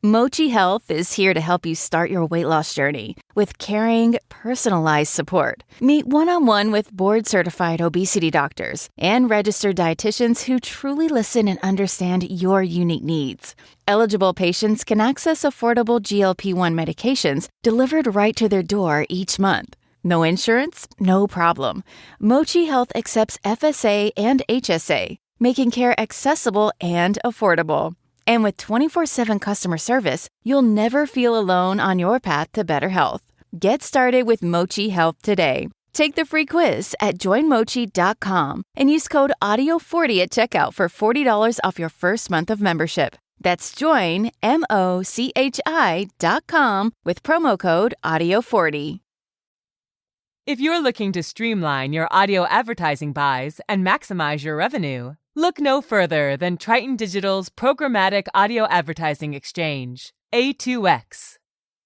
Mochi Health is here to help you start your weight loss journey with caring, personalized support. Meet one-on-one with board-certified obesity doctors and registered dietitians who truly listen and understand your unique needs. Eligible patients can access affordable GLP-1 medications delivered right to their door each month. No insurance? No problem. Mochi Health accepts FSA and HSA, making care accessible and affordable. And with 24/7 customer service, you'll never feel alone on your path to better health. Get started with Mochi Health today. Take the free quiz at joinmochi.com and use code AUDIO40 at checkout for $40 off your first month of membership. That's joinmochi.com with promo code AUDIO40. If you're looking to streamline your audio advertising buys and maximize your revenue, look no further than Triton Digital's programmatic audio advertising exchange, A2X.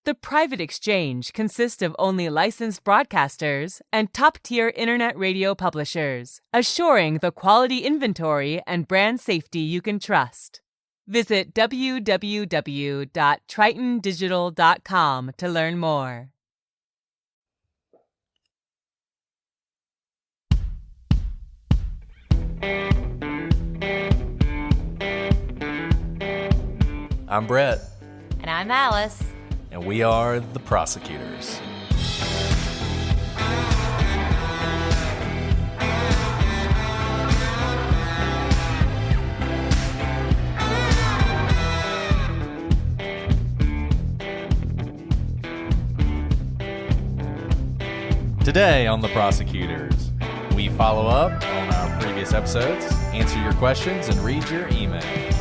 The private exchange consists of only licensed broadcasters and top-tier internet radio publishers, assuring the quality inventory and brand safety you can trust. Visit www.tritondigital.com to learn more. I'm Brett. And I'm Alice. And we are the Prosecutors. Today on the Prosecutors, we follow up on our previous episodes, answer your questions, and read your emails.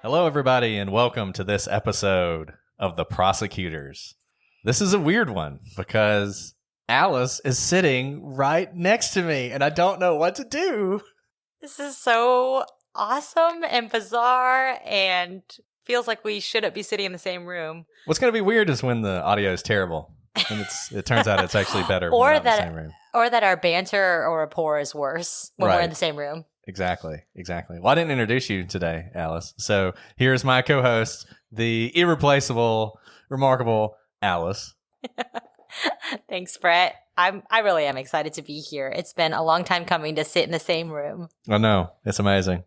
Hello, everybody, and welcome to this episode of The Prosecutors. This is a weird one because Alice is sitting right next to me, and I don't know what to do. This is so awesome and bizarre and feels like we shouldn't be sitting in the same room. What's going to be weird is when the audio is terrible, and it turns out it's actually better when we're not in the same room. Or that our banter or rapport is worse when we're in the same room. Exactly. Well, I didn't introduce you today, Alice. So here's my co-host, the irreplaceable, remarkable Alice. Thanks, Brett. I really am excited to be here. It's been a long time coming to sit in the same room. I know. It's amazing.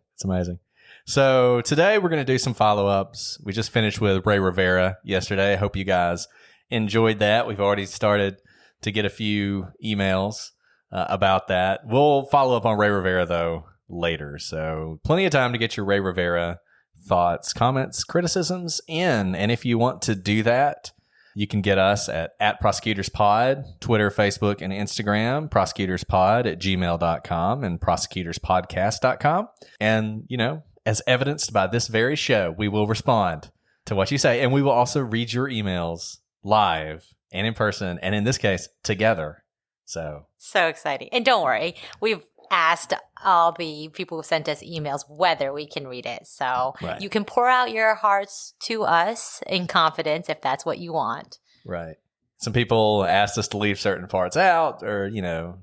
So today we're going to do some follow-ups. We just finished with Ray Rivera yesterday. I hope you guys enjoyed that. We've already started to get a few emails about that. We'll follow up on Ray Rivera, though, later. So plenty of time to get your Ray Rivera thoughts, comments, criticisms in. And if you want to do that, you can get us at @ProsecutorsPod, Twitter, Facebook, and Instagram, prosecutorspod@gmail.com and prosecutorspodcast.com. And, as evidenced by this very show, we will respond to what you say. And we will also read your emails live and in person. And in this case, together. So exciting. And don't worry, we've asked all the people who sent us emails whether we can read it. So You can pour out your hearts to us in confidence if that's what you want. Right. Some people asked us to leave certain parts out or,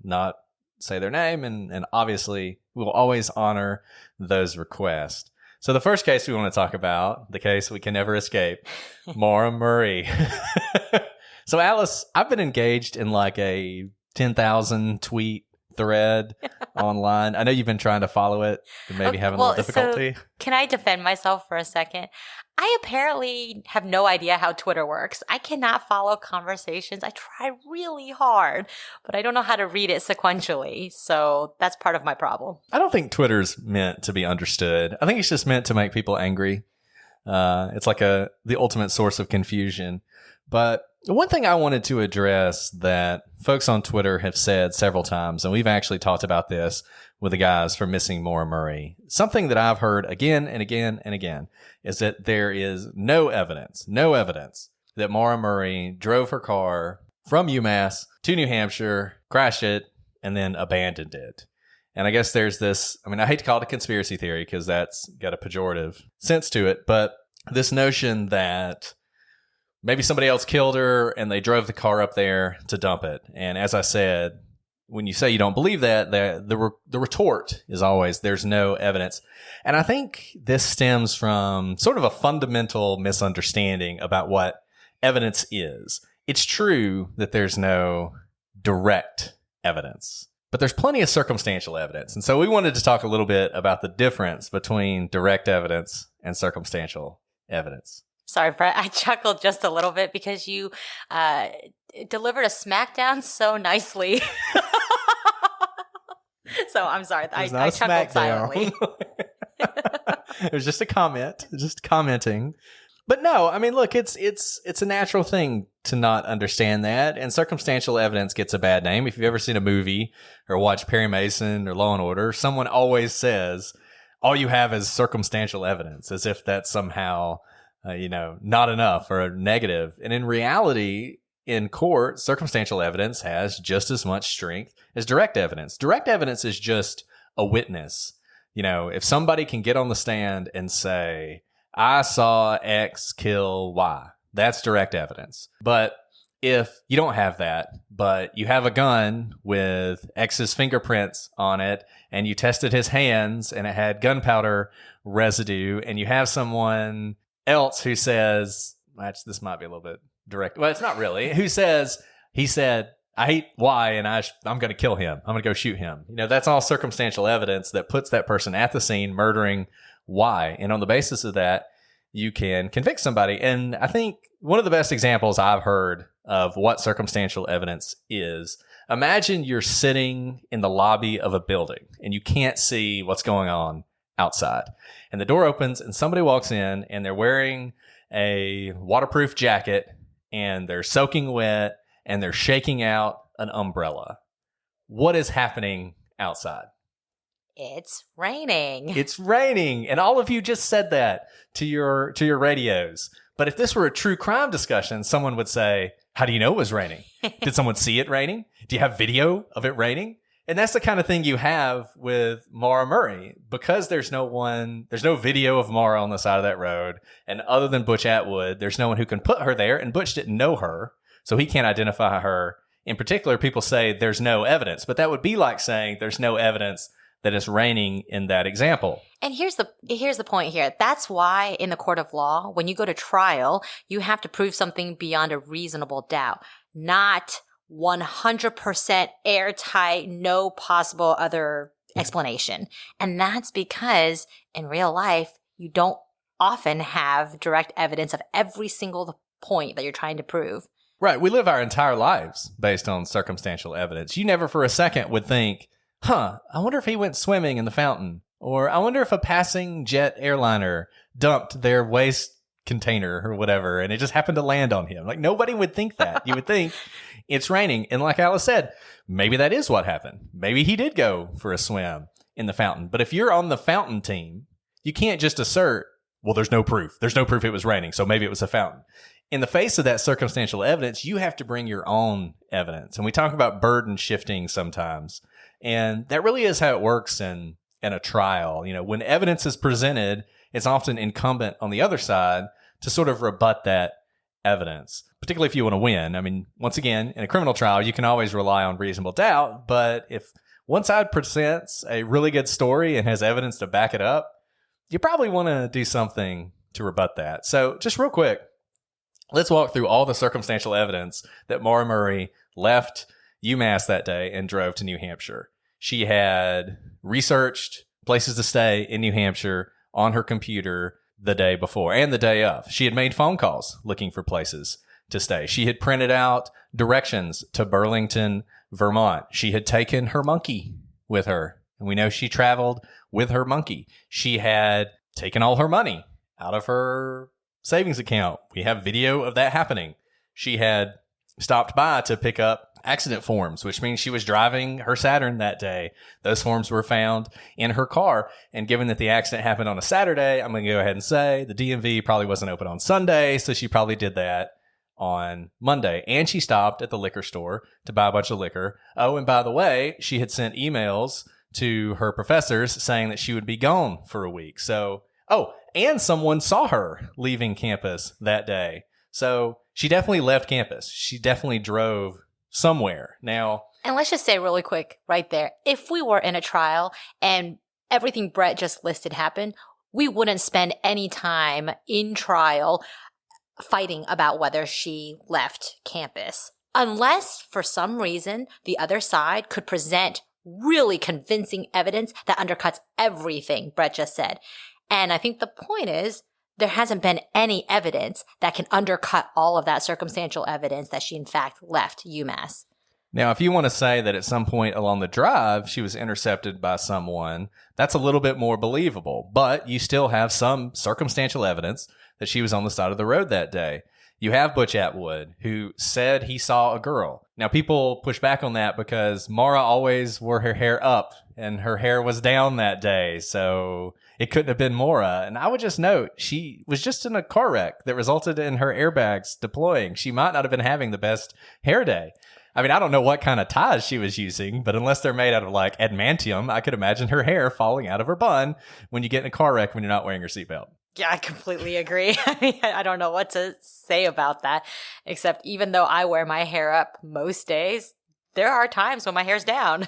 not say their name. And obviously, we'll always honor those requests. So the first case we want to talk about, the case we can never escape, Maura Murray. So Alice, I've been engaged in like a 10,000 tweet thread online. I know you've been trying to follow it and maybe having a little difficulty. So can I defend myself for a second? I apparently have no idea how Twitter works. I cannot follow conversations. I try really hard, but I don't know how to read it sequentially. So that's part of my problem. I don't think Twitter's meant to be understood. I think it's just meant to make people angry. It's like the ultimate source of confusion. But one thing I wanted to address that folks on Twitter have said several times, and we've actually talked about this with the guys for Missing Maura Murray, something that I've heard again and again and again, is that there is no evidence that Maura Murray drove her car from UMass to New Hampshire, crashed it, and then abandoned it. And I guess there's this, I mean, I hate to call it a conspiracy theory because that's got a pejorative sense to it, but this notion that maybe somebody else killed her and they drove the car up there to dump it. And as I said, when you say you don't believe that, the retort is always there's no evidence. And I think this stems from sort of a fundamental misunderstanding about what evidence is. It's true that there's no direct evidence, but there's plenty of circumstantial evidence. And so we wanted to talk a little bit about the difference between direct evidence and circumstantial evidence. Sorry, Brett, I chuckled just a little bit because you delivered a smackdown so nicely. So I'm sorry. I chuckled silently. It was just a comment, just commenting. But no, I mean, look, it's a natural thing to not understand that. And circumstantial evidence gets a bad name. If you've ever seen a movie or watched Perry Mason or Law and Order, someone always says, all you have is circumstantial evidence, as if that's somehow, not enough or negative. And in reality, in court, circumstantial evidence has just as much strength as direct evidence. Direct evidence is just a witness. If somebody can get on the stand and say, I saw X kill Y, that's direct evidence. But if you don't have that, but you have a gun with X's fingerprints on it, and you tested his hands and it had gunpowder residue, and you have someone else who says, this might be a little bit direct. Well, it's not really. Who says, he said, I hate Y and I'm going to kill him. I'm going to go shoot him. That's all circumstantial evidence that puts that person at the scene murdering Y. And on the basis of that, you can convict somebody. And I think one of the best examples I've heard of what circumstantial evidence is, imagine you're sitting in the lobby of a building and you can't see what's going on outside. And the door opens and somebody walks in and they're wearing a waterproof jacket and they're soaking wet and they're shaking out an umbrella. What is happening outside? It's raining. It's raining. And all of you just said that to your radios. But if this were a true crime discussion, someone would say, how do you know it was raining? Did someone see it raining? Do you have video of it raining? And that's the kind of thing you have with Maura Murray, because there's no video of Maura on the side of that road. And other than Butch Atwood, there's no one who can put her there. And Butch didn't know her, so he can't identify her. In particular, people say there's no evidence, but that would be like saying there's no evidence that it's raining in that example. And here's the point here. That's why in the court of law, when you go to trial, you have to prove something beyond a reasonable doubt, not 100% airtight, no possible other explanation. And that's because in real life, you don't often have direct evidence of every single point that you're trying to prove. Right. We live our entire lives based on circumstantial evidence. You never for a second would think, I wonder if he went swimming in the fountain. Or I wonder if a passing jet airliner dumped their waste container or whatever, and it just happened to land on him. Like, nobody would think that. You would think it's raining. And like Alice said, maybe that is what happened. Maybe he did go for a swim in the fountain. But if you're on the fountain team, you can't just assert, well, there's no proof. There's no proof it was raining, so maybe it was a fountain. In the face of that circumstantial evidence, you have to bring your own evidence. And we talk about burden shifting sometimes. And that really is how it works in a trial. When evidence is presented, it's often incumbent on the other side to sort of rebut that evidence, particularly if you want to win. I mean, once again, in a criminal trial, you can always rely on reasonable doubt. But if one side presents a really good story and has evidence to back it up, you probably want to do something to rebut that. So just real quick, let's walk through all the circumstantial evidence that Maura Murray left UMass that day and drove to New Hampshire. She had researched places to stay in New Hampshire on her computer the day before and the day of. She had made phone calls looking for places to stay. She had printed out directions to Burlington, Vermont. She had taken her monkey with her, and we know she traveled with her monkey. She had taken all her money out of her savings account. We have video of that happening. She had stopped by to pick up accident forms, which means she was driving her Saturn that day. Those forms were found in her car. And given that the accident happened on a Saturday, I'm going to go ahead and say the DMV probably wasn't open on Sunday, so she probably did that on Monday. And she stopped at the liquor store to buy a bunch of liquor. Oh, and by the way, she had sent emails to her professors saying that she would be gone for a week. So, and someone saw her leaving campus that day. So she definitely left campus. She definitely drove somewhere. Now, and let's just say really quick right there, if we were in a trial and everything Brett just listed happened, we wouldn't spend any time in trial fighting about whether she left campus. Unless, for some reason, the other side could present really convincing evidence that undercuts everything Brett just said. And I think the point is, there hasn't been any evidence that can undercut all of that circumstantial evidence that she in fact left UMass. Now, if you want to say that at some point along the drive she was intercepted by someone, that's a little bit more believable. But you still have some circumstantial evidence that she was on the side of the road that day. You have Butch Atwood, who said he saw a girl. Now, people push back on that because Maura always wore her hair up, and her hair was down that day, so it couldn't have been Maura. And I would just note, she was just in a car wreck that resulted in her airbags deploying. She might not have been having the best hair day. I mean, I don't know what kind of ties she was using, but unless they're made out of like adamantium, I could imagine her hair falling out of her bun when you get in a car wreck when you're not wearing your seatbelt. Yeah, I completely agree. I mean, I don't know what to say about that, except even though I wear my hair up most days, there are times when my hair's down.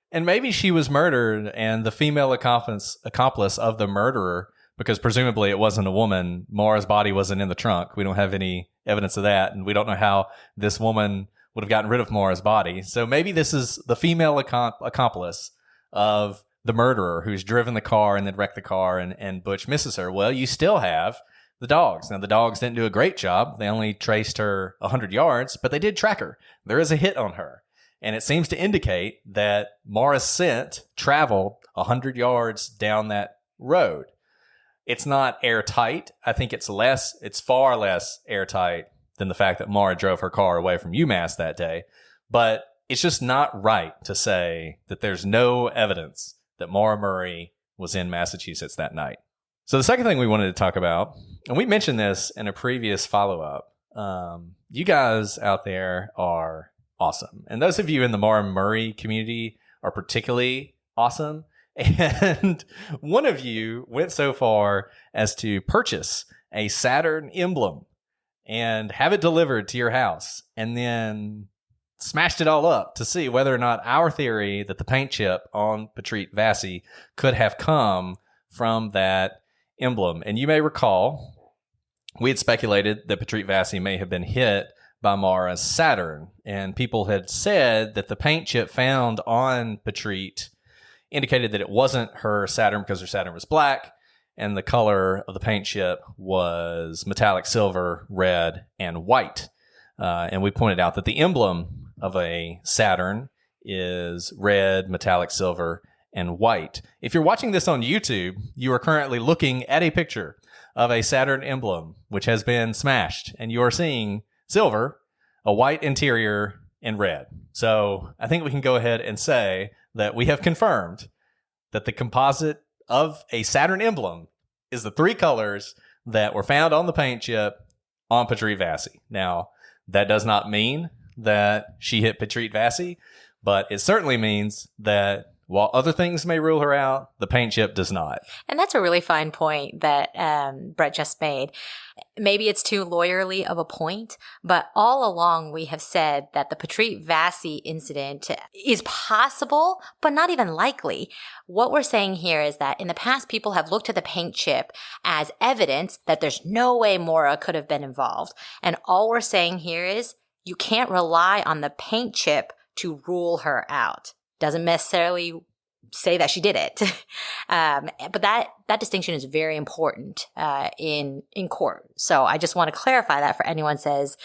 And maybe she was murdered, and the female accomplice of the murderer, because presumably it wasn't a woman, Maura's body wasn't in the trunk. We don't have any evidence of that, and we don't know how this woman would have gotten rid of Maura's body. So maybe this is the female accomplice of the murderer who's driven the car and then wrecked the car, and Butch misses her. Well, you still have the dogs. Now, the dogs didn't do a great job. They only traced her 100 yards, but they did track her. There is a hit on her. And it seems to indicate that Maura's scent traveled 100 yards down that road. It's not airtight. I think it's far less airtight than the fact that Maura drove her car away from UMass that day. But it's just not right to say that there's no evidence that Maura Murray was in Massachusetts that night. So the second thing we wanted to talk about, and we mentioned this in a previous follow-up, you guys out there are awesome. And those of you in the Maura Murray community are particularly awesome. And one of you went so far as to purchase a Saturn emblem and have it delivered to your house, and then smashed it all up to see whether or not our theory that the paint chip on Patrick Vassy could have come from that emblem. And you may recall, we had speculated that Patrick Vassy may have been hit by Maura's Saturn, and people had said that the paint chip found on Patrick indicated that it wasn't her Saturn because her Saturn was black, and the color of the paint chip was metallic silver, red, and white. And we pointed out that the emblem of a Saturn is red, metallic silver, and white. If you're watching this on YouTube, you are currently looking at a picture of a Saturn emblem, which has been smashed, and you are seeing silver, a white interior, and red. So I think we can go ahead and say that we have confirmed that the composite of a Saturn emblem is the three colors that were found on the paint chip on Patrick Vassy. Now, that does not mean that she hit Patrick Vassy, but it certainly means that while other things may rule her out, the paint chip does not. And that's a really fine point that Brett just made. Maybe it's too lawyerly of a point, but all along we have said that the Patrick Vassy incident is possible, but not even likely. What we're saying here is that in the past, people have looked at the paint chip as evidence that there's no way Maura could have been involved. And all we're saying here is you can't rely on the paint chip to rule her out. Doesn't necessarily say that she did it. But that distinction is very important in court. So I just want to clarify that for anyone says,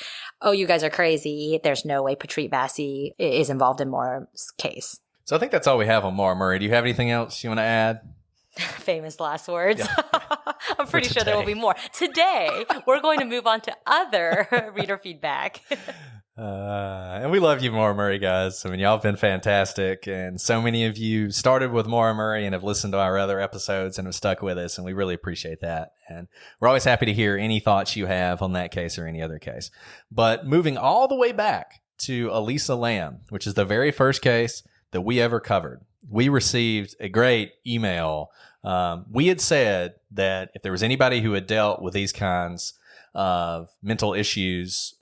oh, you guys are crazy. There's no way Patrick Vassy is involved in Maura's case. So I think that's all we have on Maura Murray. Do you have anything else you want to add? Famous last words. Yeah. I'm pretty sure there will be more. Today, we're going to move on to other reader feedback. And we love you, Maura Murray, guys. I mean, y'all have been fantastic. And so many of you started with Maura Murray and have listened to our other episodes and have stuck with us. And we really appreciate that. And we're always happy to hear any thoughts you have on that case or any other case. But moving all the way back to Elisa Lam, which is the very first case that we ever covered, we received a great email. We had said that if there was anybody who had dealt with these kinds of mental issues,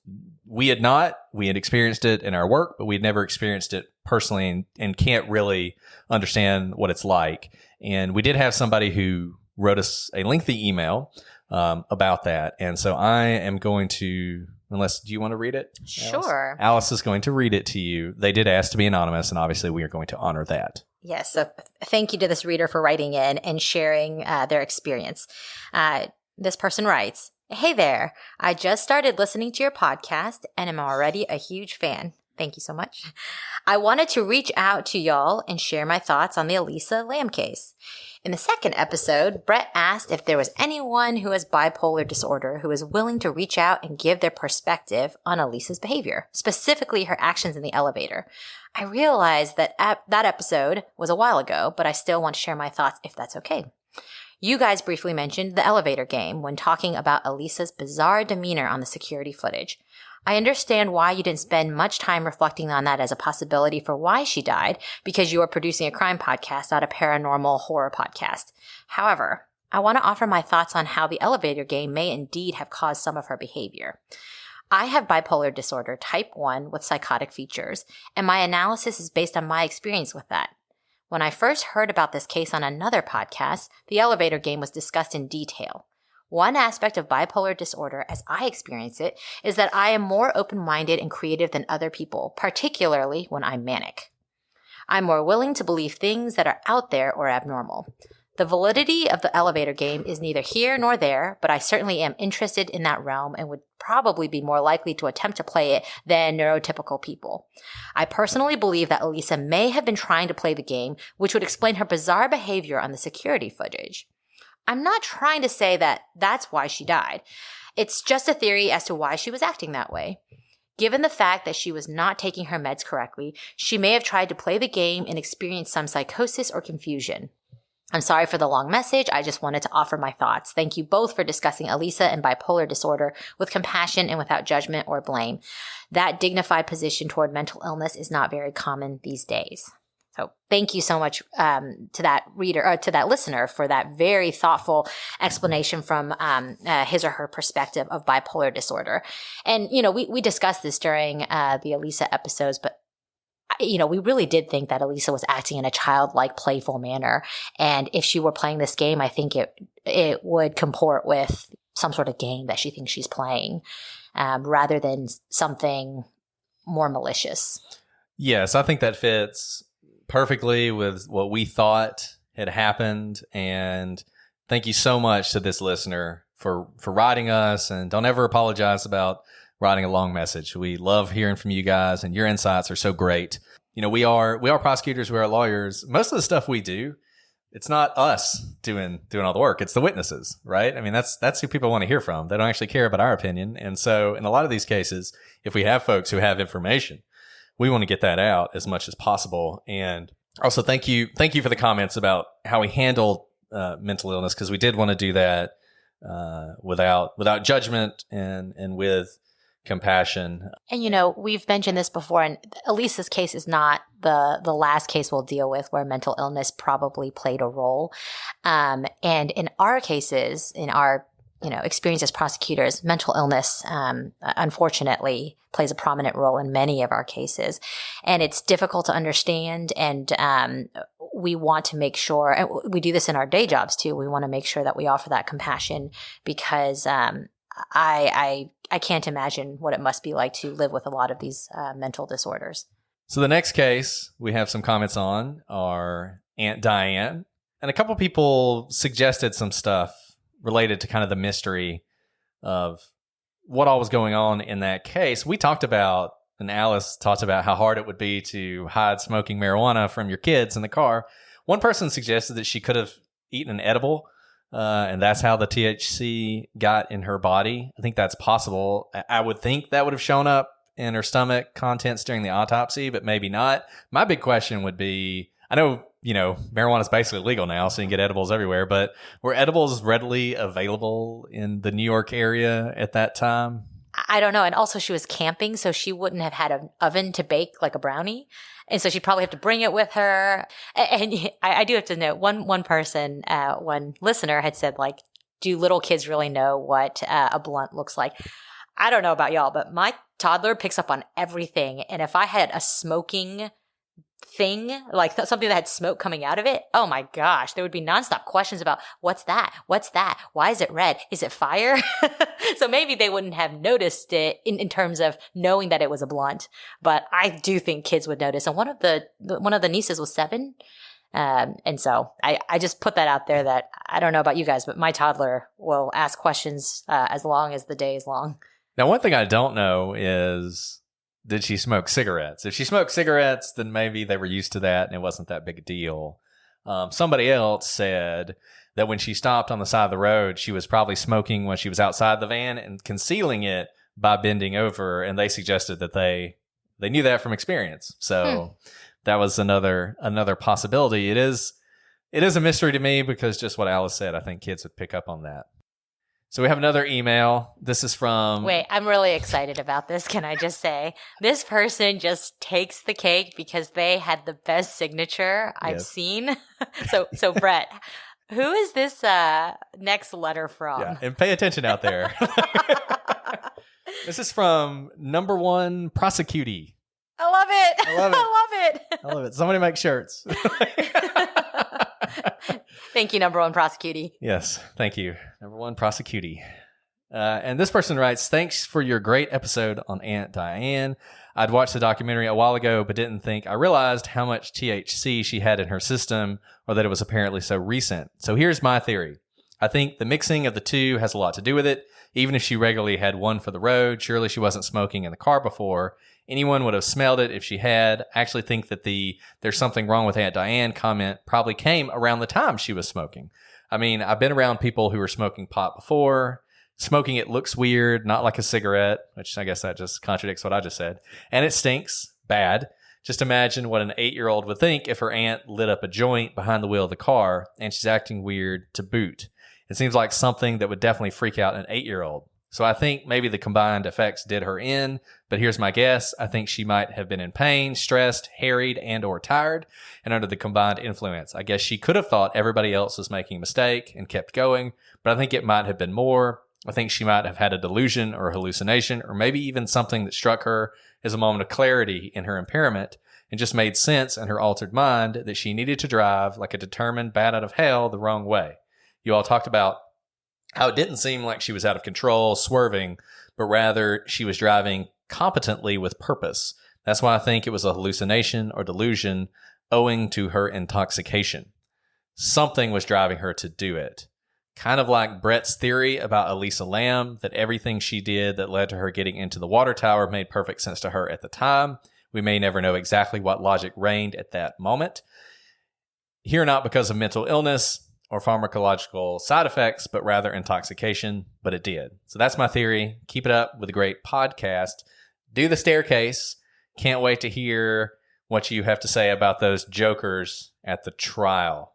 we had not. We had experienced it in our work, but we had never experienced it personally and can't really understand what it's like. And we did have somebody who wrote us a lengthy email about that. And so I am going to, do you want to read it? Sure. Alice is going to read it to you. They did ask to be anonymous, and obviously we are going to honor that. Yes. So thank you to this reader for writing in and sharing their experience. This person writes, "Hey there. I just started listening to your podcast and am already a huge fan. Thank you so much. I wanted to reach out to y'all and share my thoughts on the Elisa Lam case. In the second episode, Brett asked if there was anyone who has bipolar disorder who is willing to reach out and give their perspective on Elisa's behavior, specifically her actions in the elevator. I realized that that episode was a while ago, but I still want to share my thoughts if that's okay. You guys briefly mentioned the elevator game when talking about Elisa's bizarre demeanor on the security footage. I understand why you didn't spend much time reflecting on that as a possibility for why she died, because you are producing a crime podcast, not a paranormal horror podcast. However, I want to offer my thoughts on how the elevator game may indeed have caused some of her behavior. I have bipolar disorder type 1 with psychotic features, and my analysis is based on my experience with that. When I first heard about this case on another podcast, the elevator game was discussed in detail. One aspect of bipolar disorder, as I experience it, is that I am more open-minded and creative than other people, particularly when I'm manic. I'm more willing to believe things that are out there or abnormal. The validity of the elevator game is neither here nor there, but I certainly am interested in that realm and would probably be more likely to attempt to play it than neurotypical people. I personally believe that Elisa may have been trying to play the game, which would explain her bizarre behavior on the security footage. I'm not trying to say that that's why she died. It's just a theory as to why she was acting that way. Given the fact that she was not taking her meds correctly, she may have tried to play the game and experience some psychosis or confusion. I'm sorry for the long message. I just wanted to offer my thoughts. Thank you both for discussing Elisa and bipolar disorder with compassion and without judgment or blame. That dignified position toward mental illness is not very common these days." So thank you so much to that reader or to that listener for that very thoughtful explanation from his or her perspective of bipolar disorder. And, we discussed this during the Elisa episodes, but we really did think that Elisa was acting in a childlike, playful manner. And if she were playing this game, I think it would comport with some sort of game that she thinks she's playing, rather than something more malicious. Yes, I think that fits perfectly with what we thought had happened. And thank you so much to this listener for writing us. And don't ever apologize about writing a long message. We love hearing from you guys, and your insights are so great. We are prosecutors, we are lawyers. Most of the stuff we do, it's not us doing all the work. It's the witnesses, right? I mean, that's who people want to hear from. They don't actually care about our opinion. And so in a lot of these cases, if we have folks who have information, we want to get that out as much as possible. And also thank you for the comments about how we handled mental illness, because we did want to do that without judgment and with compassion. And we've mentioned this before, and Elisa's case is not the last case we'll deal with where mental illness probably played a role. And in our cases, in our experience as prosecutors, mental illness, unfortunately, plays a prominent role in many of our cases. And it's difficult to understand. And we want to make sure, and we do this in our day jobs too, we want to make sure that we offer that compassion, because I can't imagine what it must be like to live with a lot of these mental disorders. So the next case we have some comments on are Aunt Diane. And a couple people suggested some stuff related to kind of the mystery of what all was going on in that case. We talked about, and Alice talked about how hard it would be to hide smoking marijuana from your kids in the car. One person suggested that she could have eaten an edible, and that's how the THC got in her body. I think that's possible. I would think that would have shown up in her stomach contents during the autopsy, but maybe not. My big question would be, I know, marijuana is basically legal now, so you can get edibles everywhere, but were edibles readily available in the New York area at that time? I don't know. And also she was camping, so she wouldn't have had an oven to bake like a brownie. And so she'd probably have to bring it with her. And I do have to note, one person, one listener had said, like, do little kids really know what a blunt looks like? I don't know about y'all, but my toddler picks up on everything. And if I had a smoking thing, like something that had smoke coming out of it, oh my gosh, there would be nonstop questions about what's that? What's that? Why is it red? Is it fire? So maybe they wouldn't have noticed it in terms of knowing that it was a blunt, but I do think kids would notice. And one of the nieces was 7. And so I just put that out there that I don't know about you guys, but my toddler will ask questions as long as the day is long. Now, one thing I don't know is, did she smoke cigarettes? If she smoked cigarettes, then maybe they were used to that and it wasn't that big a deal. Somebody else said that when she stopped on the side of the road, she was probably smoking when she was outside the van and concealing it by bending over. And they suggested that they knew that from experience. So that was another possibility. It is a mystery to me because just what Alice said, I think kids would pick up on that. So we have another email. This is from... Wait, I'm really excited about this. Can I just say, this person just takes the cake because they had the best signature I've seen. So Brett, who is this next letter from? Yeah, and pay attention out there. This is from number 1 prosecutee. I love it. I love it. I love it. I love it. Somebody make shirts. Thank you, number 1 prosecutee. Yes, thank you. Number 1 prosecutee. And this person writes, thanks for your great episode on Aunt Diane. I'd watched the documentary a while ago, but didn't think I realized how much THC she had in her system, or that it was apparently so recent. So here's my theory. I think the mixing of the two has a lot to do with it. Even if she regularly had one for the road, surely she wasn't smoking in the car before. Anyone would have smelled it if she had. I actually think that there's something wrong with Aunt Diane comment probably came around the time she was smoking. I mean, I've been around people who were smoking pot before. Smoking it looks weird, not like a cigarette, which I guess that just contradicts what I just said. And it stinks bad. Just imagine what an 8-year-old would think if her aunt lit up a joint behind the wheel of the car and she's acting weird to boot. It seems like something that would definitely freak out an 8-year-old. So I think maybe the combined effects did her in, but here's my guess. I think she might have been in pain, stressed, harried, and or tired, and under the combined influence. I guess she could have thought everybody else was making a mistake and kept going, but I think it might have been more. I think she might have had a delusion or a hallucination, or maybe even something that struck her as a moment of clarity in her impairment and just made sense in her altered mind that she needed to drive like a determined bat out of hell the wrong way. You all talked about how it didn't seem like she was out of control, swerving, but rather she was driving competently with purpose. That's why I think it was a hallucination or delusion owing to her intoxication. Something was driving her to do it. Kind of like Brett's theory about Elisa Lam, that everything she did that led to her getting into the water tower made perfect sense to her at the time. We may never know exactly what logic reigned at that moment. Here, not because of mental illness or pharmacological side effects, but rather intoxication, but it did. So that's my theory. Keep it up with a great podcast. Do the staircase. Can't wait to hear what you have to say about those jokers at the trial.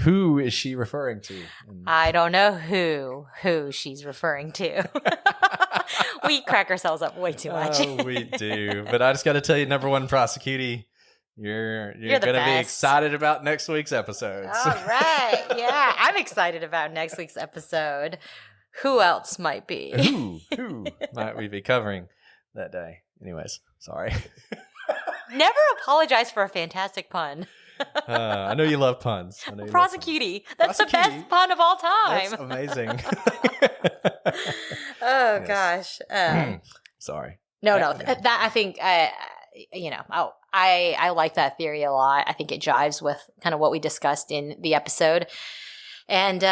Who is she referring to? I don't know who she's referring to. We crack ourselves up way too much. Oh, we do. But I just got to tell you, number 1 prosecutee, you're going to be excited about next week's episodes. All right. Yeah, I'm excited about next week's episode. Who else might be? Who might we be covering that day? Anyways, sorry. Never apologize for a fantastic pun. I know you love puns. Prosecutee. That's the best pun of all time. That's amazing. Oh, gosh. Sorry. No. That I think, I like that theory a lot. I think it jives with kind of what we discussed in the episode. And,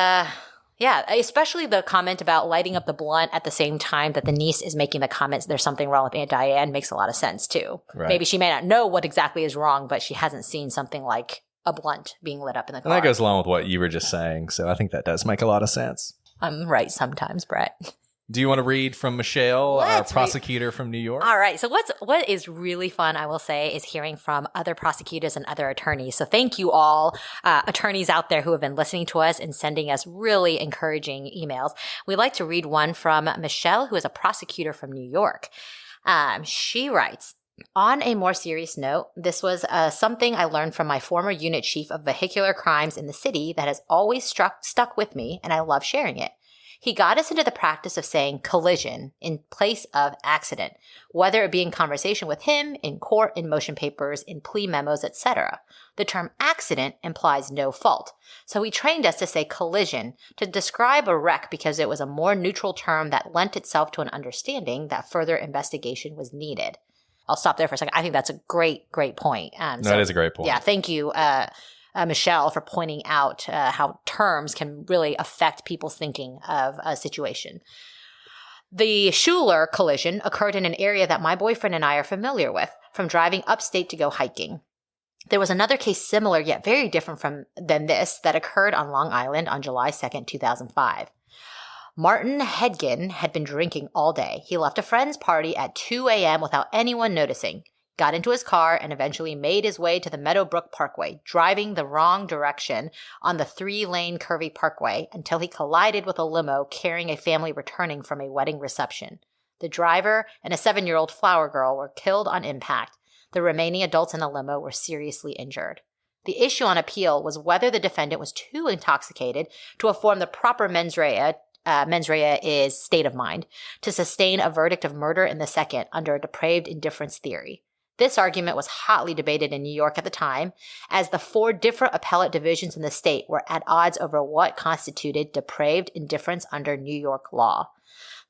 especially the comment about lighting up the blunt at the same time that the niece is making the comments, there's something wrong with Aunt Diane, makes a lot of sense too. Right. Maybe she may not know what exactly is wrong, but she hasn't seen something like a blunt being lit up in the car. And that goes along with what you were just saying. So I think that does make a lot of sense. I'm right sometimes, Brett. Do you want to read from Michelle, our prosecutor from New York? All right. So what is really fun, I will say, is hearing from other prosecutors and other attorneys. So thank you all, attorneys out there who have been listening to us and sending us really encouraging emails. We'd like to read one from Michelle, who is a prosecutor from New York. She writes, on a more serious note, this was something I learned from my former unit chief of vehicular crimes in the city that has always stuck with me, and I love sharing it. He got us into the practice of saying collision in place of accident, whether it be in conversation with him, in court, in motion papers, in plea memos, etc. The term accident implies no fault. So he trained us to say collision to describe a wreck because it was a more neutral term that lent itself to an understanding that further investigation was needed. I'll stop there for a second. I think that's a great point. That is a great point. Yeah, thank you, Michelle, for pointing out how terms can really affect people's thinking of a situation. The Schuler collision occurred in an area that my boyfriend and I are familiar with, from driving upstate to go hiking. There was another case similar yet very different than this that occurred on Long Island on July 2nd, 2005. Martin Hedgen had been drinking all day. He left a friend's party at 2 a.m. without anyone noticing, got into his car, and eventually made his way to the Meadowbrook Parkway, driving the wrong direction on the 3-lane curvy parkway until he collided with a limo carrying a family returning from a wedding reception. The driver and a 7-year-old flower girl were killed on impact. The remaining adults in the limo were seriously injured. The issue on appeal was whether the defendant was too intoxicated to afford the proper mens rea is state of mind, to sustain a verdict of murder in the second under a depraved indifference theory. This argument was hotly debated in New York at the time, as the 4 different appellate divisions in the state were at odds over what constituted depraved indifference under New York law.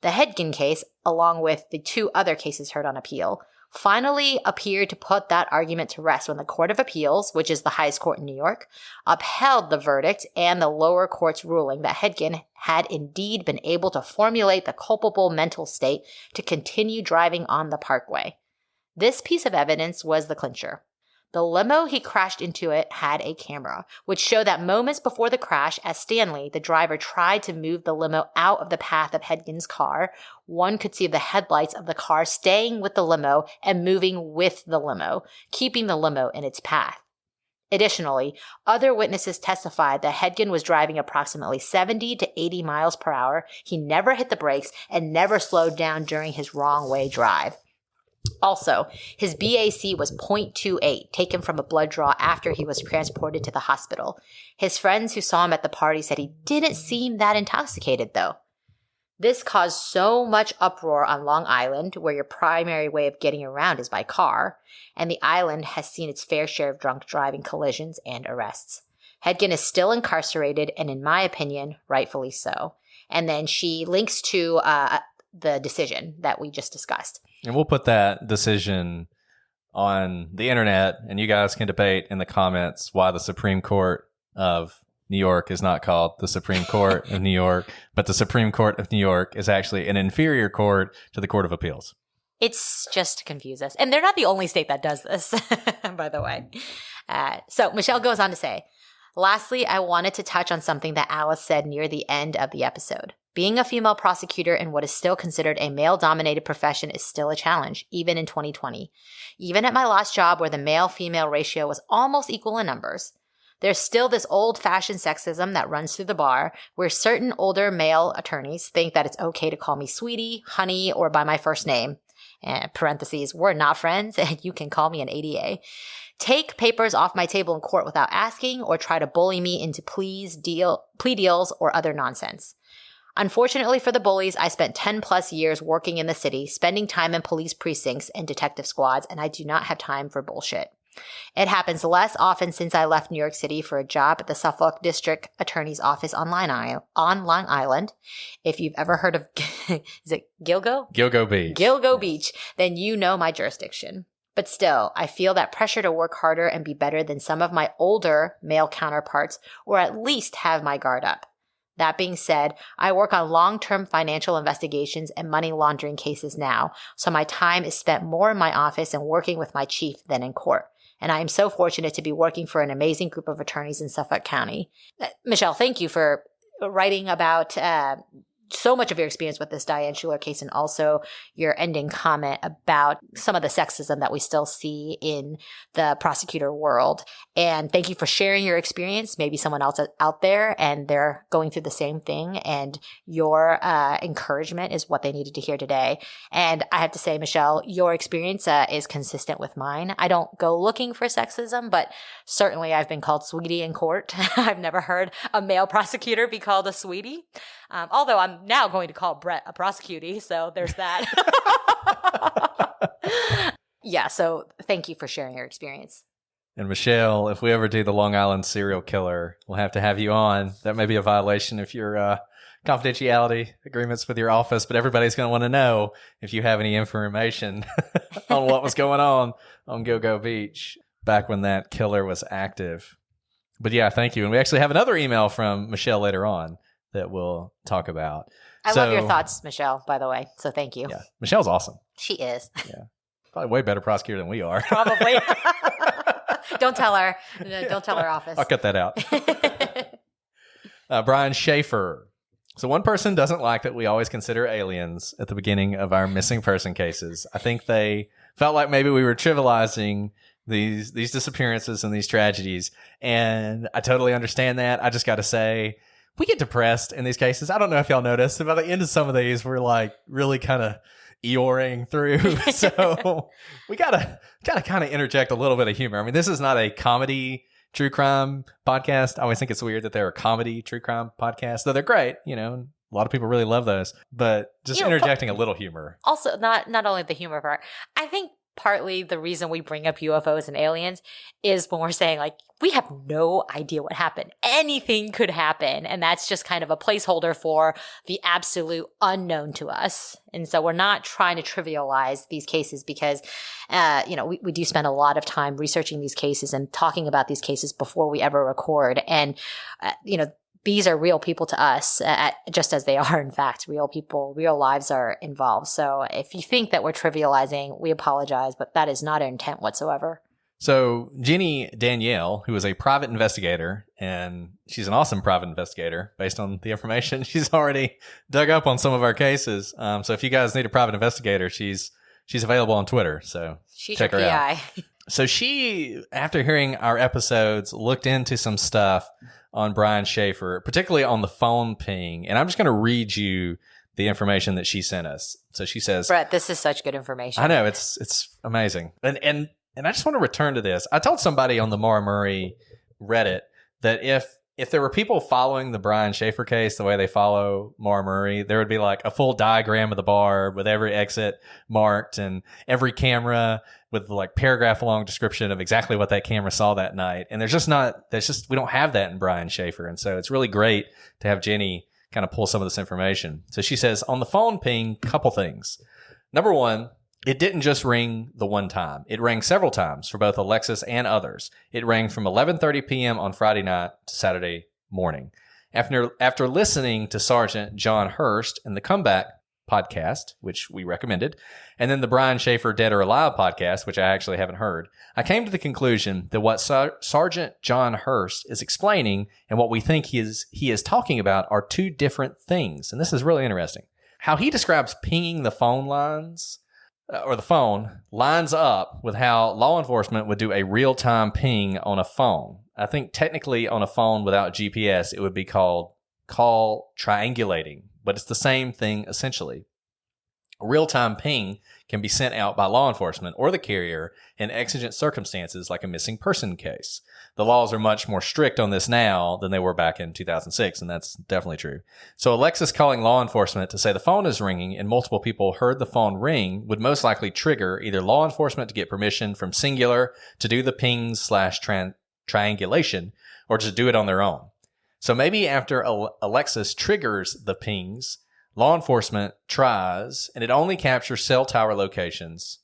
The Hedgen case, along with the 2 other cases heard on appeal, finally appeared to put that argument to rest when the Court of Appeals, which is the highest court in New York, upheld the verdict and the lower court's ruling that Hedgen had indeed been able to formulate the culpable mental state to continue driving on the parkway. This piece of evidence was the clincher. The limo he crashed into it had a camera, which showed that moments before the crash, as Stanley, the driver, tried to move the limo out of the path of Hedgen's car, one could see the headlights of the car staying with the limo and moving with the limo, keeping the limo in its path. Additionally, other witnesses testified that Hedgen was driving approximately 70 to 80 miles per hour. He never hit the brakes and never slowed down during his wrong-way drive. Also, his BAC was 0.28, taken from a blood draw after he was transported to the hospital. His friends who saw him at the party said he didn't seem that intoxicated, though. This caused so much uproar on Long Island, where your primary way of getting around is by car, and the island has seen its fair share of drunk driving collisions and arrests. Hedgen is still incarcerated, and in my opinion, rightfully so. And then she links to the decision that we just discussed. And we'll put that decision on the internet, and you guys can debate in the comments why the Supreme Court of New York is not called the Supreme Court of New York, but the Supreme Court of New York is actually an inferior court to the Court of Appeals. It's just to confuse us. And they're not the only state that does this, by the way. So Michelle goes on to say, lastly, I wanted to touch on something that Alice said near the end of the episode. Being a female prosecutor in what is still considered a male-dominated profession is still a challenge, even in 2020. Even at my last job where the male-female ratio was almost equal in numbers, there's still this old-fashioned sexism that runs through the bar where certain older male attorneys think that it's okay to call me sweetie, honey, or by my first name. Parentheses, we're not friends, and you can call me an ADA. Take papers off my table in court without asking, or try to bully me into plea deals or other nonsense. Unfortunately for the bullies, I spent 10 plus years working in the city, spending time in police precincts and detective squads, and I do not have time for bullshit. It happens less often since I left New York City for a job at the Suffolk District Attorney's Office on Long Island. If you've ever heard of, is it Gilgo? Gilgo Beach. Gilgo Beach, then you know my jurisdiction. But still, I feel that pressure to work harder and be better than some of my older male counterparts, or at least have my guard up. That being said, I work on long-term financial investigations and money laundering cases now, so my time is spent more in my office and working with my chief than in court. And I am so fortunate to be working for an amazing group of attorneys in Suffolk County. Michelle, thank you for writing about so much of your experience with this Diane Schuler case, and also your ending comment about some of the sexism that we still see in the prosecutor world. And thank you for sharing your experience. Maybe someone else out there and they're going through the same thing, and your encouragement is what they needed to hear today. And I have to say, Michelle, your experience is consistent with mine. I don't go looking for sexism, but certainly I've been called sweetie in court. I've never heard a male prosecutor be called a sweetie. Although I'm now going to call Brett a prosecutie, so there's that. Yeah, so thank you for sharing your experience. And Michelle, if we ever do the Long Island serial killer, we'll have you on. That may be a violation of your confidentiality agreements with your office, but everybody's going to want to know if you have any information on what was going on Go-Go Beach back when that killer was active. But yeah, thank you. And we actually have another email from Michelle later on that we'll talk about. I love your thoughts, Michelle, by the way. So thank you. Yeah, Michelle's awesome. She is. Yeah. Probably way better prosecutor than we are. Probably. Don't tell her. Don't tell her office. I'll cut that out. Brian Shaffer. So one person doesn't like that we always consider aliens at the beginning of our missing person cases. I think they felt like maybe we were trivializing these disappearances and these tragedies. And I totally understand that. I just got to say, we get depressed in these cases. I don't know if y'all noticed. By the end of some of these, we're like really kind of Eeyoring through. So we gotta kind of interject a little bit of humor. I mean, this is not a comedy true crime podcast. I always think it's weird that they're a comedy true crime podcast, though they're great. You know, a lot of people really love those. But just interjecting a little humor. Also, not only the humor part. I think partly the reason we bring up UFOs and aliens is when we're saying, like, we have no idea what happened. Anything could happen. And that's just kind of a placeholder for the absolute unknown to us. And so we're not trying to trivialize these cases because, we do spend a lot of time researching these cases and talking about these cases before we ever record. And, these are real people to us, just as they are, in fact. Real people, real lives are involved. So if you think that we're trivializing, we apologize, but that is not our intent whatsoever. So Jenny Danielle, who is a private investigator, and she's an awesome private investigator based on the information she's already dug up on some of our cases. So if you guys need a private investigator, she's available on Twitter. So she's check your her PI. out. So she, after hearing our episodes, looked into some stuff on Brian Shaffer, particularly on the phone ping. And I'm just going to read you the information that she sent us. So she says, Brett, this is such good information. I know, it's amazing. And I just want to return to this. I told somebody on the Maura Murray Reddit that if there were people following the Brian Shaffer case the way they follow Maura Murray, there would be like a full diagram of the bar with every exit marked and every camera with like paragraph long description of exactly what that camera saw that night. And we don't have that in Brian Shaffer. And so it's really great to have Jenny kind of pull some of this information. So she says, on the phone ping, couple things. Number one, it didn't just ring the one time. It rang several times for both Alexis and others. It rang from 11:30 p.m. on Friday night to Saturday morning. After listening to Sergeant John Hurst in the Comeback podcast, which we recommended, and then the Brian Shaffer Dead or Alive podcast, which I actually haven't heard, I came to the conclusion that what Sergeant John Hurst is explaining and what we think he is talking about are two different things. And this is really interesting. How he describes pinging the phone lines or the phone lines up with how law enforcement would do a real-time ping on a phone. I think technically on a phone without GPS, it would be called call triangulating, but it's the same thing essentially. A real-time ping can be sent out by law enforcement or the carrier in exigent circumstances like a missing person case. The laws are much more strict on this now than they were back in 2006, and that's definitely true. So Alexis calling law enforcement to say the phone is ringing and multiple people heard the phone ring would most likely trigger either law enforcement to get permission from Singular to do the pings / triangulation or to do it on their own. So maybe after Alexis triggers the pings, law enforcement tries, and it only captures cell tower locations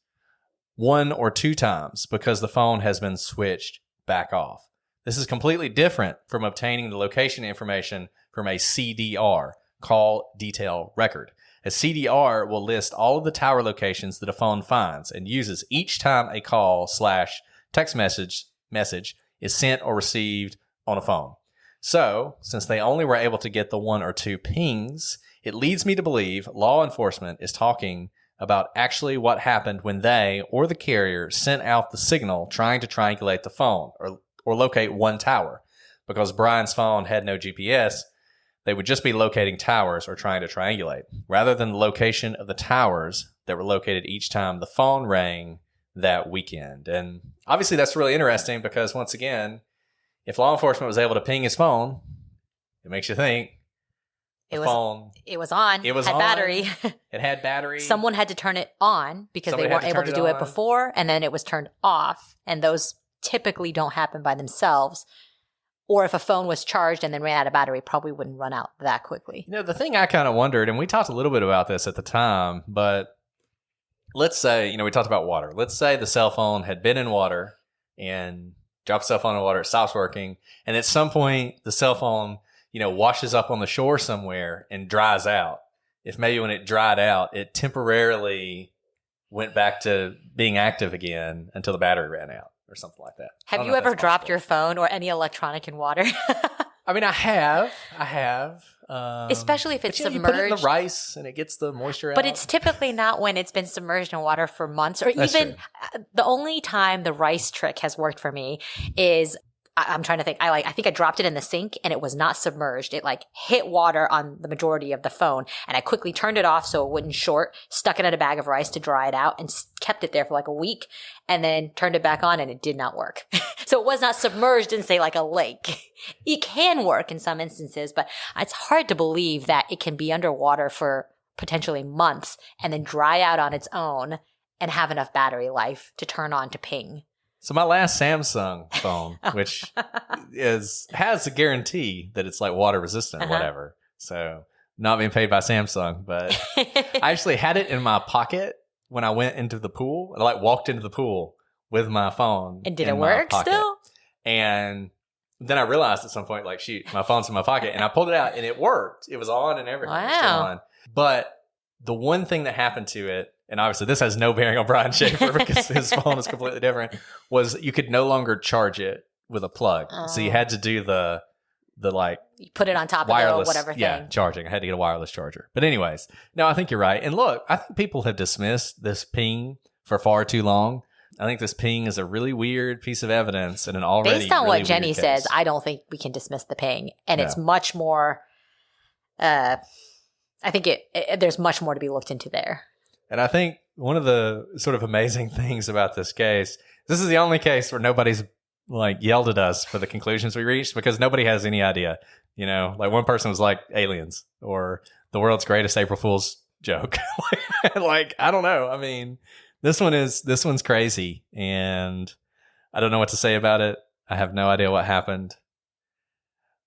1 or 2 times because the phone has been switched back off. This is completely different from obtaining the location information from a CDR, call detail record. A CDR will list all of the tower locations that a phone finds and uses each time a call / text message is sent or received on a phone. So, since they only were able to get the 1 or 2 pings, It leads me to believe law enforcement is talking about actually what happened when they or the carrier sent out the signal trying to triangulate the phone or locate one tower. Because Brian's phone had no GPS, they would just be locating towers or trying to triangulate, rather than the location of the towers that were located each time the phone rang that weekend. And obviously that's really interesting because, once again, if law enforcement was able to ping his phone, it makes you think it was on. It had battery. It had battery. Someone had to turn it on because they weren't able to do it before, and then it was turned off. And those typically don't happen by themselves. Or if a phone was charged and then ran out of battery, probably wouldn't run out that quickly. The thing I kind of wondered, and we talked a little bit about this at the time, but let's say, we talked about water. Let's say the cell phone had been in water and dropped the cell phone in water, it stops working, and at some point the cell phone, washes up on the shore somewhere and dries out. If maybe when it dried out, it temporarily went back to being active again until the battery ran out. Or something like that. Have you ever dropped your phone or any electronic in water? I mean, I have. Especially if it's submerged. You put it in the rice and it gets the moisture out. But it's typically not when it's been submerged in water for months. Or That's even true. The only time the rice trick has worked for me is, I'm trying to think. I think I dropped it in the sink and it was not submerged. It hit water on the majority of the phone, and I quickly turned it off so it wouldn't short, stuck it in a bag of rice to dry it out, and kept it there for a week, and then turned it back on, and it did not work. So it was not submerged in, say, a lake. It can work in some instances, but it's hard to believe that it can be underwater for potentially months and then dry out on its own and have enough battery life to turn on to ping. So my last Samsung phone, which has a guarantee that it's water resistant or whatever. So not being paid by Samsung, but I actually had it in my pocket when I went into the pool. I walked into the pool with my phone. And did it work still? And then I realized at some point, shoot, my phone's in my pocket, and I pulled it out and it worked. It was on and everything. Wow. It was still on. But the one thing that happened to it, and obviously this has no bearing on Brian Shaffer because his phone is completely different, was you could no longer charge it with a plug. So you had to do the you put it on top wireless, of the whatever thing. Yeah, charging. I had to get a wireless charger. But anyways, no, I think you're right. And look, I think people have dismissed this ping for far too long. I think this ping is a really weird piece of evidence and an already based on really what Jenny weird says, case. I don't think we can dismiss the ping. And No. it's much more, I think there's much more to be looked into there. And I think one of the sort of amazing things about this case, this is the only case where nobody's yelled at us for the conclusions we reached, because nobody has any idea. One person was like aliens or the world's greatest April Fool's joke. I don't know. I mean, this one's crazy, and I don't know what to say about it. I have no idea what happened.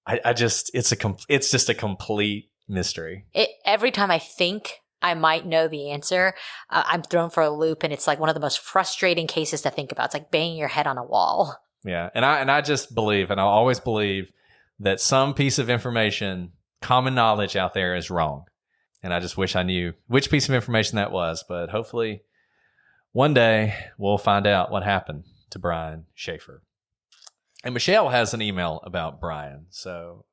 It's just a complete mystery. Every time I think I might know the answer, I'm thrown for a loop, and it's one of the most frustrating cases to think about. It's like banging your head on a wall. Yeah, and I just believe, and I'll always believe, that some piece of information, common knowledge out there, is wrong. And I just wish I knew which piece of information that was. But hopefully one day we'll find out what happened to Brian Shaffer. And Michelle has an email about Brian. So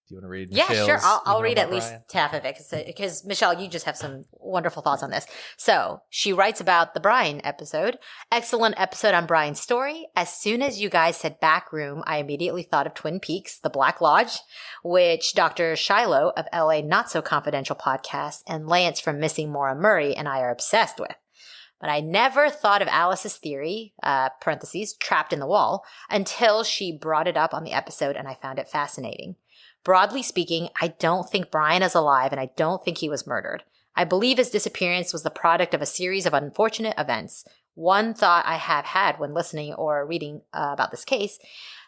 do you want to read Michelle's Yeah, sure. I'll email read about at least Brian? half of it because, Michelle, you just have some wonderful thoughts on this. So she writes about the Brian episode. Excellent episode on Brian's story. As soon as you guys said back room, I immediately thought of Twin Peaks, the Black Lodge, which Dr. Shiloh of LA Not So Confidential podcast and Lance from Missing Maura Murray and I are obsessed with. But I never thought of Alice's theory, parentheses, trapped in the wall, until she brought it up on the episode, and I found it fascinating. Broadly speaking, I don't think Brian is alive, and I don't think he was murdered. I believe his disappearance was the product of a series of unfortunate events. One thought I have had when listening or reading about this case,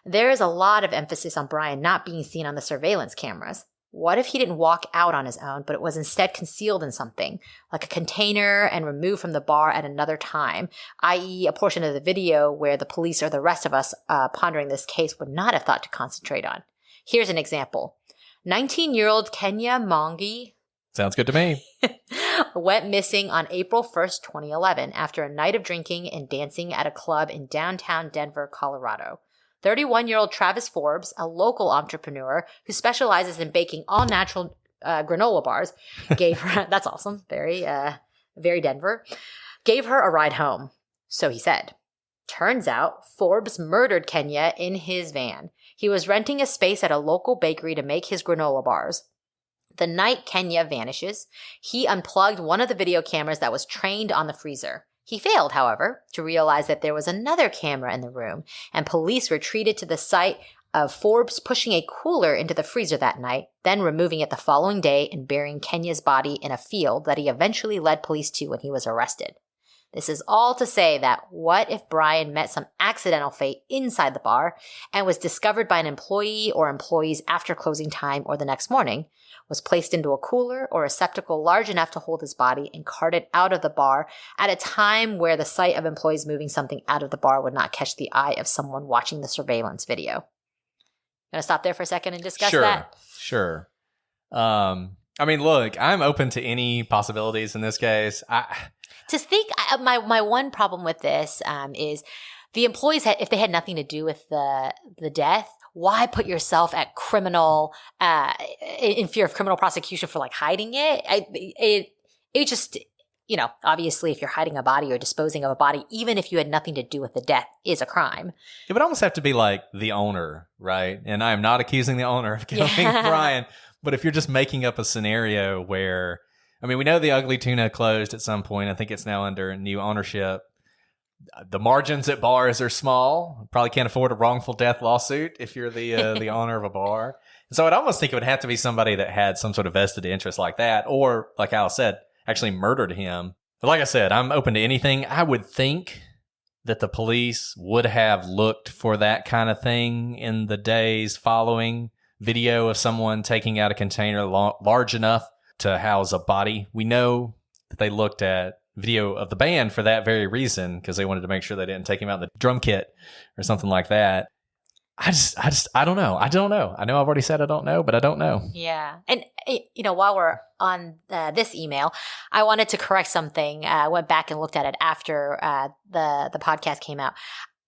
there is a lot of emphasis on Brian not being seen on the surveillance cameras. What if he didn't walk out on his own, but it was instead concealed in something, like a container, and removed from the bar at another time, i.e. a portion of the video where the police or the rest of us pondering this case would not have thought to concentrate on? Here's an example. 19-year-old Kenya Mwangi Sounds good to me. went missing on April 1st, 2011, after a night of drinking and dancing at a club in downtown Denver, Colorado. 31-year-old Travis Forbes, a local entrepreneur who specializes in baking all-natural granola bars, gave her, that's awesome, very Denver, gave her a ride home. So he said. Turns out Forbes murdered Kenya in his van. He was renting a space at a local bakery to make his granola bars. The night Kenya vanishes, he unplugged one of the video cameras that was trained on the freezer. He failed, however, to realize that there was another camera in the room, and police retreated to the site of Forbes pushing a cooler into the freezer that night, then removing it the following day and burying Kenya's body in a field that he eventually led police to when he was arrested. This is all to say that what if Brian met some accidental fate inside the bar and was discovered by an employee or employees after closing time or the next morning, was placed into a cooler or receptacle large enough to hold his body and carted out of the bar at a time where the sight of employees moving something out of the bar would not catch the eye of someone watching the surveillance video. Gonna stop there for a second and discuss that? Sure. I mean, look, I'm open to any possibilities in this case. To think, my one problem with this is the employees, if they had nothing to do with the death, why put yourself at criminal, in fear of criminal prosecution for like hiding it? It just, obviously if you're hiding a body or disposing of a body, even if you had nothing to do with the death, is a crime. It would almost have to be like the owner, right? And I am not accusing the owner of killing Brian, but if you're just making up a scenario where, I mean, we know the Ugly Tuna closed at some point. I think it's now under new ownership. The margins at bars are small. Probably can't afford a wrongful death lawsuit if you're the owner of a bar. So I'd almost think it would have to be somebody that had some sort of vested interest like that, or like Al said, actually murdered him. But like I said, I'm open to anything. I would think that the police would have looked for that kind of thing in the days following video of someone taking out a container large enough to house a body. We know that they looked at video of the band for that very reason, because they wanted to make sure they didn't take him out in the drum kit or something like that. I don't know. I don't know. I know I've already said I don't know, but I don't know. Yeah. And, while we're on this email, I wanted to correct something. I went back and looked at it after the podcast came out.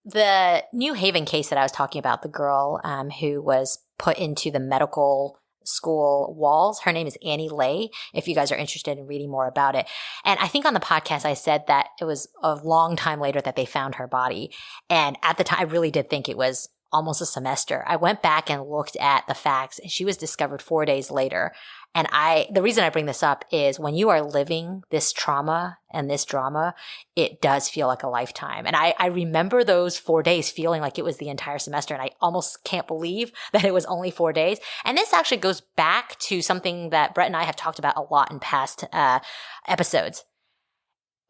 The New Haven case that I was talking about, the girl who was put into the medical school walls. Her name is Annie Lay, if you guys are interested in reading more about it. And I think on the podcast, I said that it was a long time later that they found her body. And at the time, I really did think it was almost a semester. I went back and looked at the facts, and she was discovered 4 days later. And the reason I bring this up is when you are living this trauma and this drama, it does feel like a lifetime. And I remember those 4 days feeling like it was the entire semester. And I almost can't believe that it was only 4 days. And this actually goes back to something that Brett and I have talked about a lot in past episodes.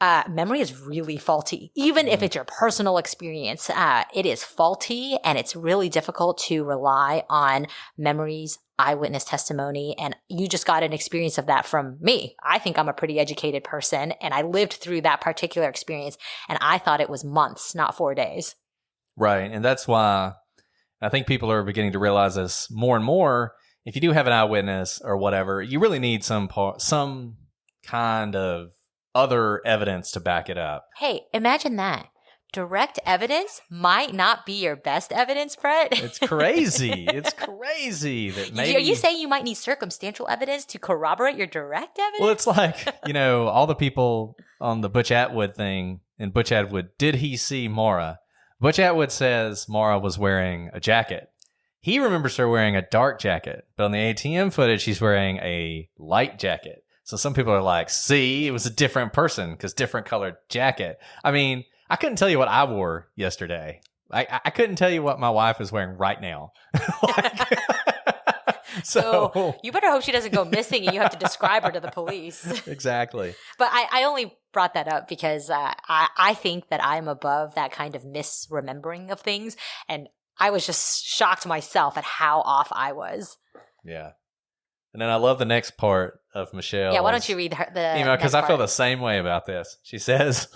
Memory is really faulty. Even if it's your personal experience, it is faulty, and it's really difficult to rely on memories, eyewitness testimony, and you just got an experience of that from me. I think I'm a pretty educated person, and I lived through that particular experience, and I thought it was months, not 4 days. Right, and that's why I think people are beginning to realize this more and more. If you do have an eyewitness or whatever, you really need some kind of other evidence to back it up. Hey, imagine that. Direct evidence might not be your best evidence, Brett. It's crazy. It's crazy that maybe... Are you saying you might need circumstantial evidence to corroborate your direct evidence? Well, it's like, all the people on the Butch Atwood thing, in Butch Atwood, did he see Maura? Butch Atwood says Maura was wearing a jacket. He remembers her wearing a dark jacket, but on the ATM footage, she's wearing a light jacket. So some people are like, see, it was a different person because different colored jacket. I mean, I couldn't tell you what I wore yesterday. I couldn't tell you what my wife is wearing right now. So you better hope she doesn't go missing and you have to describe her to the police. Exactly. But I only brought that up because I think that I'm above that kind of misremembering of things. And I was just shocked myself at how off I was. Yeah. And then I love the next part of Michelle. Yeah, why don't you read the email? Because I feel the same way about this. She says,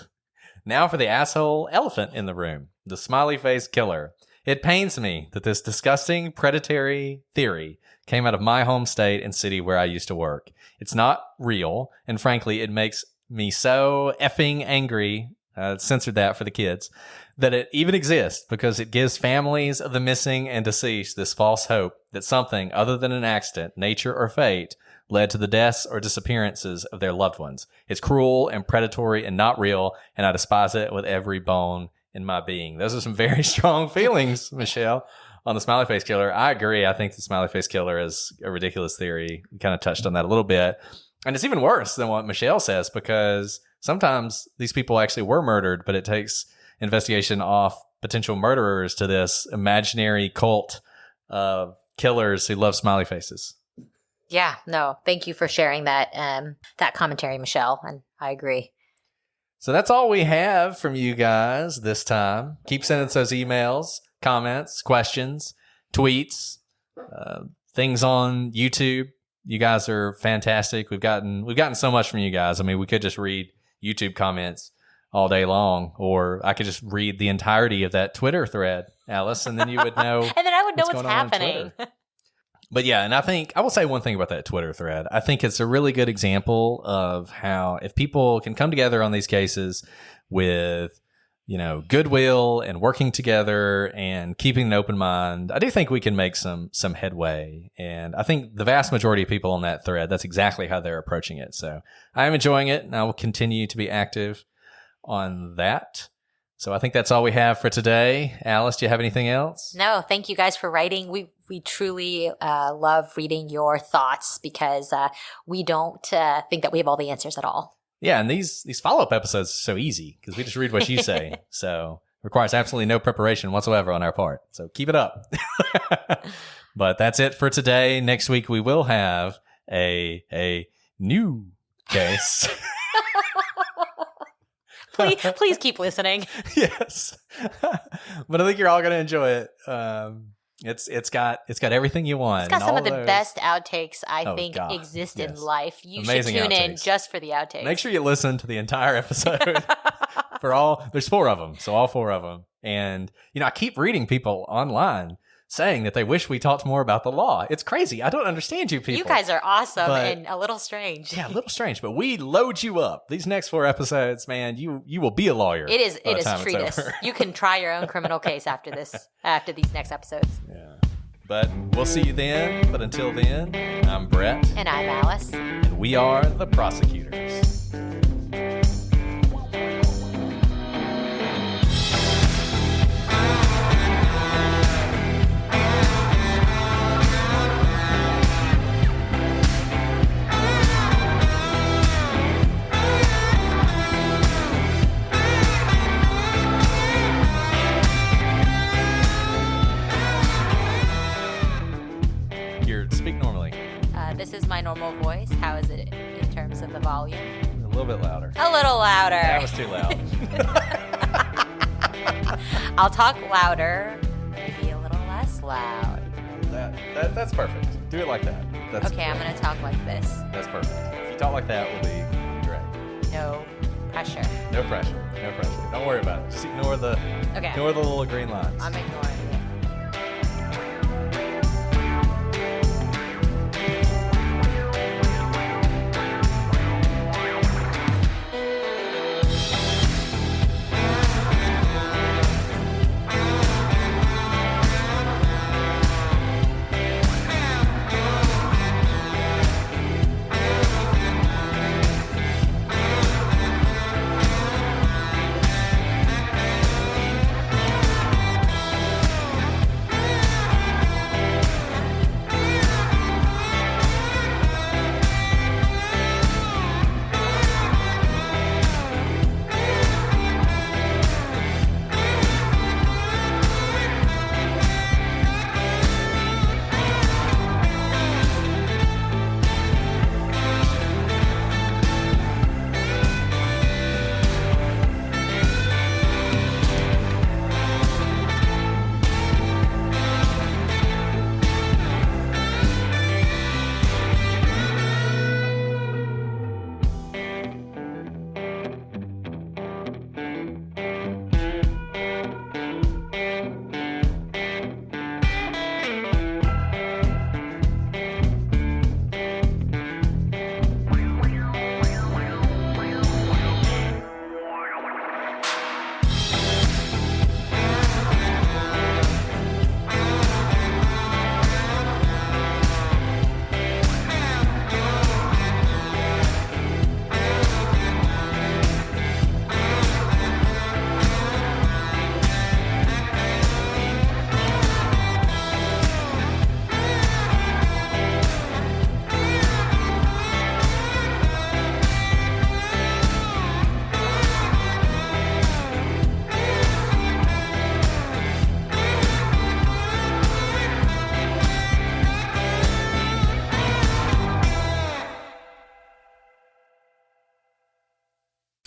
now for the asshole elephant in the room, the smiley face killer. It pains me that this disgusting predatory theory came out of my home state and city where I used to work. It's not real, and frankly, it makes me so effing angry, censored that for the kids, that it even exists because it gives families of the missing and deceased this false hope that something other than an accident, nature, or fate led to the deaths or disappearances of their loved ones. It's cruel and predatory and not real, and I despise it with every bone in my being. Those are some very strong feelings, Michelle, on the smiley face killer. I agree. I think the smiley face killer is a ridiculous theory. We kind of touched on that a little bit. And it's even worse than what Michelle says, because sometimes these people actually were murdered, but it takes investigation off potential murderers to this imaginary cult of killers who love smiley faces. Yeah, no, thank you for sharing that that commentary, Michelle, and I agree. So that's all we have from you guys this time. Keep sending us those emails, comments, questions, tweets, things on YouTube. You guys are fantastic. We've gotten so much from you guys. I mean, we could just read YouTube comments all day long, or I could just read the entirety of that Twitter thread, Alice, and then you would know. And then I would know what's going on happening. But yeah, and I think I will say one thing about that Twitter thread. I think it's a really good example of how if people can come together on these cases with, goodwill and working together and keeping an open mind, I do think we can make some headway. And I think the vast majority of people on that thread, that's exactly how they're approaching it. So I am enjoying it, and I will continue to be active on that. So I think that's all we have for today. Alice, do you have anything else? No, thank you guys for writing. We truly love reading your thoughts, because we don't think that we have all the answers at all. Yeah, and these follow-up episodes are so easy because we just read what you say. So it requires absolutely no preparation whatsoever on our part. So keep it up. But that's it for today. Next week we will have a new case. Please keep listening. Yes. But I think you're all going to enjoy it. It's got everything you want. It's got some of the best outtakes I think exist in life. You Amazing should tune in outtakes. just for the outtakes. Make sure you listen to the entire episode. There's 4 of them. So all 4 of them. And, I keep reading people online saying that they wish we talked more about the law. It's crazy. I don't understand you people. You guys are awesome and a little strange. Yeah, a little strange, but we load you up. These next 4 episodes, man, you will be a lawyer. It is a treatise. You can try your own criminal case after these next episodes. Yeah. But we'll see you then. But until then, I'm Brett. And I'm Alice. And we are the prosecutors. Speak normally. This is my normal voice. How is it in terms of the volume? A little bit louder. A little louder. That was too loud. I'll talk louder, maybe a little less loud. That's perfect. Do it like that. Okay, I'm going to talk like this. That's perfect. If you talk like that, we'll be great. No pressure. No pressure. No pressure. Don't worry about it. Just ignore the little green lines. I'm ignoring it.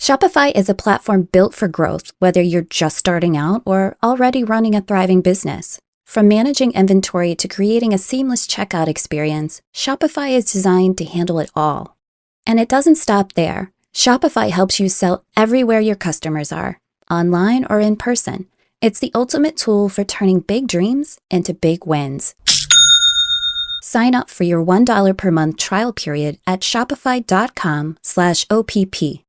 Shopify is a platform built for growth, whether you're just starting out or already running a thriving business. From managing inventory to creating a seamless checkout experience, Shopify is designed to handle it all. And it doesn't stop there. Shopify helps you sell everywhere your customers are, online or in person. It's the ultimate tool for turning big dreams into big wins. Sign up for your $1 per month trial period at shopify.com/OPP,